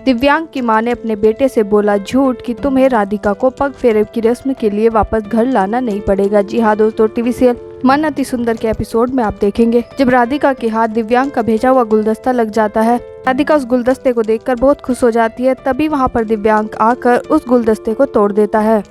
दिव्यांग की मां ने अपने बेटे से बोला झूठ कि तुम्हें राधिका को पग फेरे की रस्म के लिए वापस घर लाना नहीं पड़ेगा। जी हाँ दोस्तों, टीवी सीरियल मन अति सुंदर के एपिसोड में आप देखेंगे जब राधिका के हाथ दिव्यांग का भेजा हुआ गुलदस्ता लग जाता है। राधिका उस गुलदस्ते को देखकर बहुत खुश हो जाती है। तभी वहाँ पर दिव्यांग आकर उस गुलदस्ते को तोड़ देता है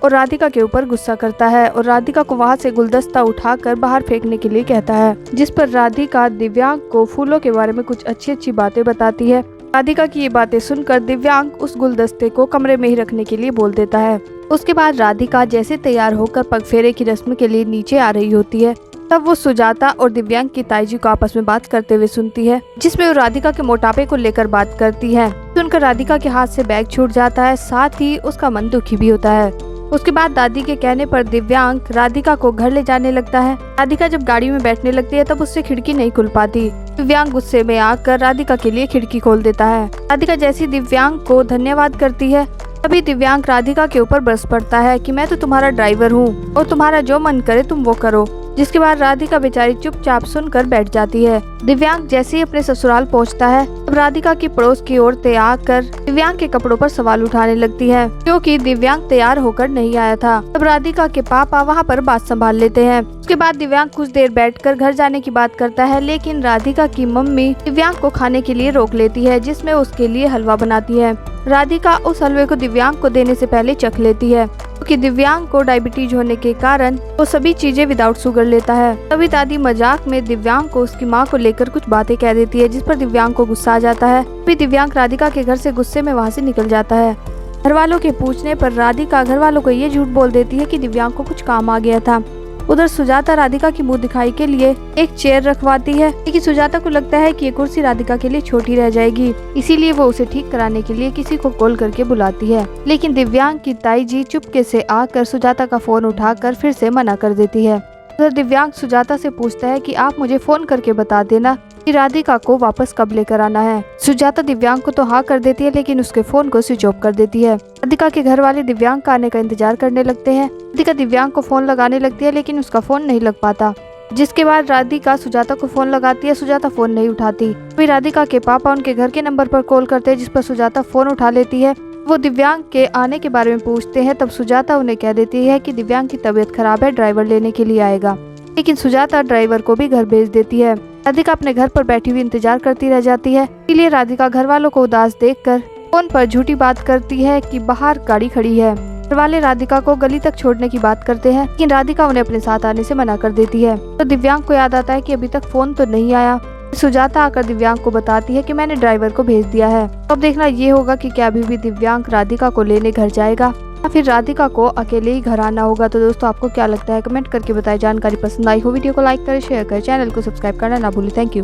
और राधिका के ऊपर गुस्सा करता है और राधिका को वहाँ से गुलदस्ता उठाकर बाहर फेंकने के लिए कहता है, जिस पर राधिका दिव्यांग को फूलों के बारे में कुछ अच्छी बातें बताती है। राधिका की ये बातें सुनकर दिव्यांग उस गुलदस्ते को कमरे में ही रखने के लिए बोल देता है। उसके बाद राधिका जैसे तैयार होकर पगफेरे की रस्म के लिए नीचे आ रही होती है, तब वो सुजाता और दिव्यांग की ताईजी को आपस में बात करते हुए सुनती है, जिसमें वो राधिका के मोटापे को लेकर बात करती है। सुनकर राधिका के हाथ से बैग छूट जाता है, साथ ही उसका मन दुखी भी होता है। उसके बाद दादी के कहने पर दिव्यांग राधिका को घर ले जाने लगता है। राधिका जब गाड़ी में बैठने लगती है तब उससे खिड़की नहीं खुल पाती। दिव्यांग गुस्से में आकर राधिका के लिए खिड़की खोल देता है। राधिका जैसी दिव्यांग को धन्यवाद करती है, तभी दिव्यांग राधिका के ऊपर बरस पड़ता है कि मैं तो तुम्हारा ड्राइवर हूँ और तुम्हारा जो मन करे तुम वो करो। जिसके बाद राधिका बेचारी चुपचाप सुनकर बैठ जाती है। दिव्यांग जैसे ही अपने ससुराल पहुंचता है तब राधिका की पड़ोस की औरतें आकर दिव्यांग के कपड़ों पर सवाल उठाने लगती है, क्योंकि दिव्यांग तैयार होकर नहीं आया था। तब राधिका के पापा वहां पर बात संभाल लेते हैं। उसके बाद दिव्यांग कुछ देर बैठकर घर जाने की बात करता है, लेकिन राधिका की मम्मी दिव्यांग को खाने के लिए रोक लेती है, जिसमें उसके लिए हलवा बनाती है। राधिका उस हलवे को दिव्यांग को देने से पहले चख लेती है, क्योंकि दिव्यांग को डायबिटीज होने के कारण वो सभी चीजें विदाउट शुगर लेता है। तभी दादी मजाक में दिव्यांग को उसकी माँ को लेकर कुछ बातें कह देती है, जिस पर दिव्यांग को गुस्सा आ जाता है। फिर दिव्यांग राधिका के घर से गुस्से में वहाँ से निकल जाता है। घर वालों के पूछने पर राधिका घर वालों को ये झूठ बोल देती है कि दिव्यांग को कुछ काम आ गया था। उधर सुजाता राधिका की मुंह दिखाई के लिए एक चेयर रखवाती है, लेकिन सुजाता को लगता है कि ये कुर्सी राधिका के लिए छोटी रह जाएगी, इसीलिए वो उसे ठीक कराने के लिए किसी को कॉल करके बुलाती है। लेकिन दिव्यांग की ताई जी चुपके से आकर सुजाता का फोन उठाकर फिर से मना कर देती है। उधर दिव्यांग सुजाता से पूछता है कि आप मुझे फोन करके बता देना कि राधिका को वापस कब लेकर आना है। सुजाता दिव्यांग को तो हाँ कर देती है, लेकिन उसके फोन को स्विच ऑफ कर देती है। राधिका के घर वाले दिव्यांग का आने का इंतजार करने लगते हैं। राधिका दिव्यांग को फोन लगाने लगती है, लेकिन उसका फोन नहीं लग पाता। जिसके बाद राधिका सुजाता को फोन लगाती है, सुजाता फोन नहीं उठाती। फिर राधिका के पापा उनके घर के नंबर पर कॉल करते हैं, जिस पर सुजाता फोन उठा लेती है। वो दिव्यांग के आने के बारे में पूछते हैं, तब सुजाता उन्हें कह देती है कि दिव्यांग की तबीयत खराब है, ड्राइवर लेने के लिए आएगा। लेकिन सुजाता ड्राइवर को भी घर भेज देती है। राधिका अपने घर पर बैठी हुई इंतजार करती रह जाती है। इसलिए राधिका घर वालों को उदास देखकर फोन पर झूठी बात करती है कि बाहर गाड़ी खड़ी है। घर वाले राधिका को गली तक छोड़ने की बात करते हैं, लेकिन राधिका उन्हें अपने साथ आने से मना कर देती है। तो दिव्यांग को याद आता है कि अभी तक फोन तो नहीं आया। सुजाता आकर दिव्यांग को बताती है कि मैंने ड्राइवर को भेज दिया है। अब देखना ये होगा कि क्या अभी भी दिव्यांग राधिका को लेने घर जाएगा या फिर राधिका को अकेले ही घर आना होगा। तो दोस्तों आपको क्या लगता है, कमेंट करके बताएं। जानकारी पसंद आई हो वीडियो को लाइक करें, शेयर करें, चैनल को सब्सक्राइब करना ना भूलें। Thank you.